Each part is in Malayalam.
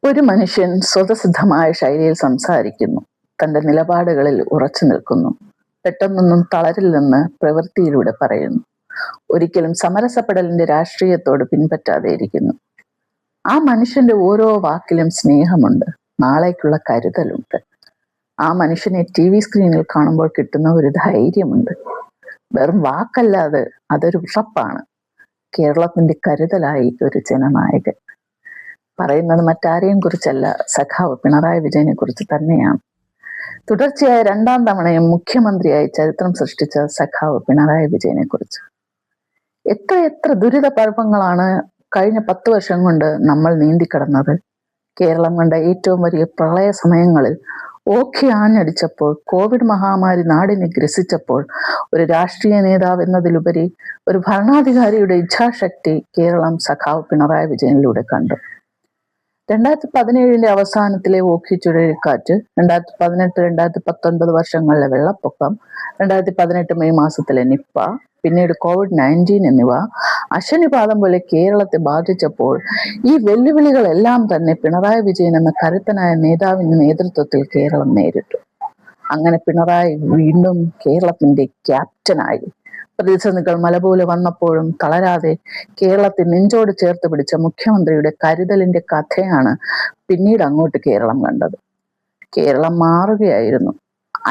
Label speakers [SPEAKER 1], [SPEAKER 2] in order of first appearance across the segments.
[SPEAKER 1] ഒരു മനുഷ്യൻ സ്വതസിദ്ധമായ ശൈലിയിൽ സംസാരിക്കുന്നു, തന്റെ നിലപാടുകളിൽ ഉറച്ചു നിൽക്കുന്നു, പെട്ടെന്നൊന്നും തളരില്ലെന്ന് പ്രവൃത്തിയിലൂടെ പറയുന്നു, ഒരിക്കലും സമരസപ്പെടലിന്റെ രാഷ്ട്രീയത്തോട് പിൻപറ്റാതെ ഇരിക്കുന്നു. ആ മനുഷ്യന്റെ ഓരോ വാക്കിലും സ്നേഹമുണ്ട്, നാളേക്കുള്ള കരുതലുണ്ട്. ആ മനുഷ്യനെ TV സ്ക്രീനിൽ കാണുമ്പോൾ കിട്ടുന്ന ഒരു ധൈര്യമുണ്ട്. വെറും വാക്കല്ലാതെ അതൊരു ഉറപ്പാണ്. കേരളത്തിന്റെ കരുതലായി ഒരു ജനനായകൻ. പറയുന്നത് മറ്റാരെയും കുറിച്ചല്ല, സഖാവ് പിണറായി വിജയനെ കുറിച്ച് തന്നെയാണ്. തുടർച്ചയായ 2ാം തവണയും മുഖ്യമന്ത്രിയായി ചരിത്രം സൃഷ്ടിച്ച സഖാവ് പിണറായി വിജയനെ കുറിച്ച്. എത്ര ദുരിത പർവങ്ങളാണ് കഴിഞ്ഞ 10 വർഷം കൊണ്ട് നമ്മൾ നീന്തിക്കടന്നത്. കേരളം കണ്ട ഏറ്റവും വലിയ പ്രളയ സമയങ്ങളിൽ ഓഖി ആഞ്ഞടിച്ചപ്പോൾ, കോവിഡ് മഹാമാരി നാടിനെ ഗ്രസിച്ചപ്പോൾ, ഒരു രാഷ്ട്രീയ നേതാവ് എന്നതിലുപരി ഒരു ഭരണാധികാരിയുടെ ഇച്ഛാശക്തി കേരളം സഖാവ് പിണറായി വിജയനിലൂടെ കണ്ടു. 2017 അവസാനത്തിലെ ഓഖി ചുഴലിക്കാറ്റ്, 2018-2019 വർഷങ്ങളിലെ വെള്ളപ്പൊക്കം, 2018 മെയ് മാസത്തിലെ നിപ്പ, പിന്നീട് COVID-19 എന്നിവ അശനിപാതം പോലെ കേരളത്തെ ബാധിച്ചപ്പോൾ ഈ വെല്ലുവിളികളെല്ലാം തന്നെ പിണറായി വിജയൻ എന്ന കരുത്തനായ നേതാവിന്റെ നേതൃത്വത്തിൽ കേരളം നേരിട്ടു. അങ്ങനെ പിണറായി വീണ്ടും കേരളത്തിന്റെ ക്യാപ്റ്റനായി. പ്രതിസന്ധികൾ മല പോലെ വന്നപ്പോഴും തളരാതെ കേരളത്തെ നെഞ്ചോട് ചേർത്ത് പിടിച്ച മുഖ്യമന്ത്രിയുടെ കരുതലിന്റെ കഥയാണ് പിന്നീട് അങ്ങോട്ട് കേരളം കണ്ടത്. കേരളം മാറുകയായിരുന്നു.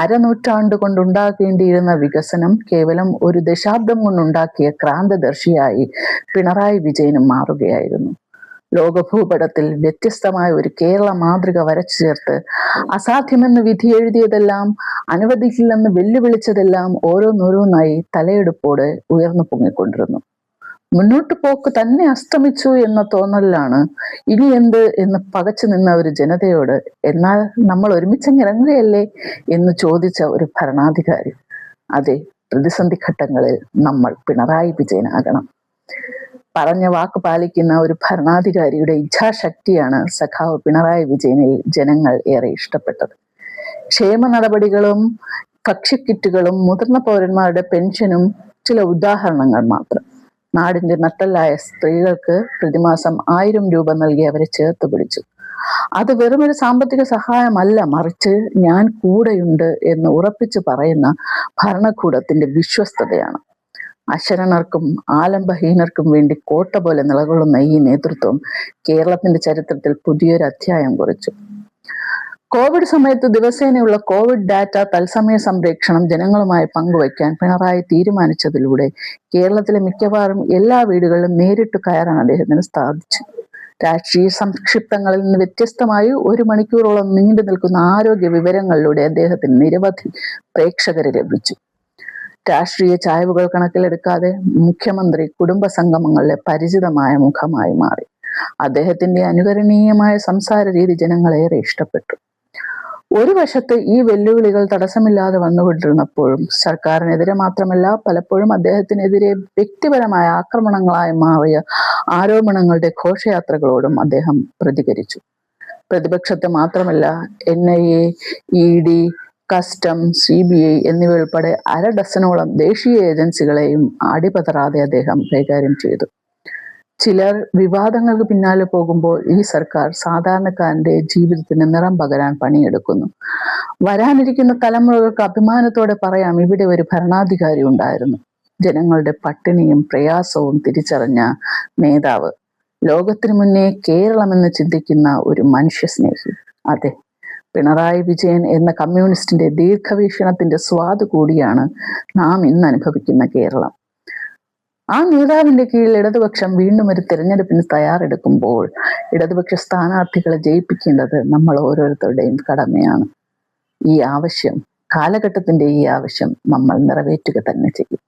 [SPEAKER 1] അരനൂറ്റാണ്ട് കൊണ്ടുണ്ടാക്കേണ്ടിയിരുന്ന വികസനം കേവലം ഒരു ദശാബ്ദം കൊണ്ടുണ്ടാക്കിയ ക്രാന്തദർശിയായി പിണറായി വിജയനും മാറുകയായിരുന്നു. ലോകഭൂപടത്തിൽ വ്യത്യസ്തമായ ഒരു കേരള മാതൃക വരച്ചു ചേർത്ത് അസാധ്യമെന്ന് വിധി എഴുതിയതെല്ലാം, അനുവദിക്കില്ലെന്ന് വെല്ലുവിളിച്ചതെല്ലാം ഓരോന്നോരോന്നായി തലയെടുപ്പോടെ ഉയർന്നു പൊങ്ങിക്കൊണ്ടിരുന്നു. മുന്നോട്ട് പോക്ക് തന്നെ അസ്തമിച്ചു എന്ന തോന്നലിലാണ് ഇനി എന്ത് എന്ന് പകച്ചു നിന്ന ഒരു ജനതയോട് എന്നാൽ നമ്മൾ ഒരുമിച്ചങ്ങിറങ്ങുകയല്ലേ എന്ന് ചോദിച്ച ഒരു ഭരണാധികാരി. അതെ, പ്രതിസന്ധി ഘട്ടങ്ങളിൽ നമ്മൾ പിണറായി വിജയനാകണം. പറഞ്ഞ വാക്ക് പാലിക്കുന്ന ഒരു ഭരണാധികാരിയുടെ ഇച്ഛാശക്തിയാണ് സഖാവ് പിണറായി വിജയനിൽ ജനങ്ങൾ ഏറെ ഇഷ്ടപ്പെട്ടത്. ക്ഷേമ നടപടികളും ഭക്ഷ്യക്കിറ്റുകളും മുതിർന്ന പൗരന്മാരുടെ പെൻഷനും ചില ഉദാഹരണങ്ങൾ മാത്രം. നാടിന്റെ നട്ടലായ സ്ത്രീകൾക്ക് പ്രതിമാസം 1000 രൂപ നൽകി അവരെ ചേർത്ത് പിടിച്ചു. അത് വെറുമൊരു സാമ്പത്തിക സഹായമല്ല, മറിച്ച് ഞാൻ കൂടെയുണ്ട് എന്ന് ഉറപ്പിച്ചു പറയുന്ന ഭരണകൂടത്തിന്റെ വിശ്വസ്തതയാണ്. അശരണർക്കും ആലംബഹീനർക്കും വേണ്ടി കോട്ട പോലെ നിലകൊള്ളുന്ന ഈ നേതൃത്വം കേരളത്തിന്റെ ചരിത്രത്തിൽ പുതിയൊരു അധ്യായം കുറിച്ചു. കോവിഡ് സമയത്ത് ദിവസേനയുള്ള കോവിഡ് ഡാറ്റ തത്സമയ സംപ്രേക്ഷണം ജനങ്ങളുമായി പങ്കുവയ്ക്കാൻ പിണറായി തീരുമാനിച്ചതിലൂടെ കേരളത്തിലെ മിക്കവാറും എല്ലാ വീടുകളിലും നേരിട്ട് കയറാൻ അദ്ദേഹത്തിന് സാധിച്ചു. രാഷ്ട്രീയ സംക്ഷിപ്തങ്ങളിൽ നിന്ന് വ്യത്യസ്തമായി 1 മണിക്കൂറോളം നീണ്ടു നിൽക്കുന്ന ആരോഗ്യ വിവരങ്ങളിലൂടെ അദ്ദേഹത്തിന് നിരവധി പ്രേക്ഷകരെ ലഭിച്ചു. രാഷ്ട്രീയ ചായ്വുകൾ കണക്കിലെടുക്കാതെ മുഖ്യമന്ത്രി കുടുംബ സംഗമങ്ങളിലെ പരിചിതമായ മുഖമായി മാറി. അദ്ദേഹത്തിന്റെ അനുകരണീയമായ സംസാര രീതി ജനങ്ങളേറെ ഇഷ്ടപ്പെട്ടു. ഒരു വശത്ത് ഈ വെല്ലുവിളികൾ തടസ്സമില്ലാതെ വന്നുകൊണ്ടിരുന്നപ്പോഴും സർക്കാരിനെതിരെ മാത്രമല്ല, പലപ്പോഴും അദ്ദേഹത്തിനെതിരെ വ്യക്തിപരമായ ആക്രമണങ്ങളായി മാറിയ ആരോപണങ്ങളുടെ ഘോഷയാത്രകളോടും അദ്ദേഹം പ്രതികരിച്ചു. പ്രതിപക്ഷത്തെ മാത്രമല്ല, NIA, ED, കസ്റ്റം, CBI എന്നിവയുൾപ്പെടെ 1/2 ഡസനോളം ദേശീയ ഏജൻസികളെയും അടിപതറാതെ അദ്ദേഹം കൈകാര്യം ചെയ്തു. ചിലർ വിവാദങ്ങൾക്ക് പിന്നാലെ പോകുമ്പോൾ ഈ സർക്കാർ സാധാരണക്കാരന്റെ ജീവിതത്തിന് നിറം പകരാൻ പണിയെടുക്കുന്നു. വരാനിരിക്കുന്ന തലമുറകൾക്ക് അഭിമാനത്തോടെ പറയാം, ഇവിടെ ഒരു ഭരണാധികാരി ഉണ്ടായിരുന്നു. ജനങ്ങളുടെ പട്ടിണിയും പ്രയാസവും തിരിച്ചറിഞ്ഞ നേതാവ്, ലോകത്തിനു മുന്നേ കേരളമെന്ന് ചിന്തിക്കുന്ന ഒരു മനുഷ്യസ്നേഹി. അതെ, പിണറായി വിജയൻ എന്ന കമ്മ്യൂണിസ്റ്റിന്റെ ദീർഘവീക്ഷണത്തിന്റെ സ്വാദ് കൂടിയാണ് നാം ഇന്ന് അനുഭവിക്കുന്ന കേരളം. ആ നേതാവിന്റെ കീഴിൽ ഇടതുപക്ഷം വീണ്ടും ഒരു തിരഞ്ഞെടുപ്പിന് തയ്യാറെടുക്കുമ്പോൾ ഇടതുപക്ഷ സ്ഥാനാർത്ഥികളെ ജയിപ്പിക്കേണ്ടത് നമ്മൾ ഓരോരുത്തരുടെയും കടമയാണ്. ഈ ആവശ്യം, കാലഘട്ടത്തിന്റെ ഈ ആവശ്യം നമ്മൾ നിറവേറ്റുക തന്നെ ചെയ്യും.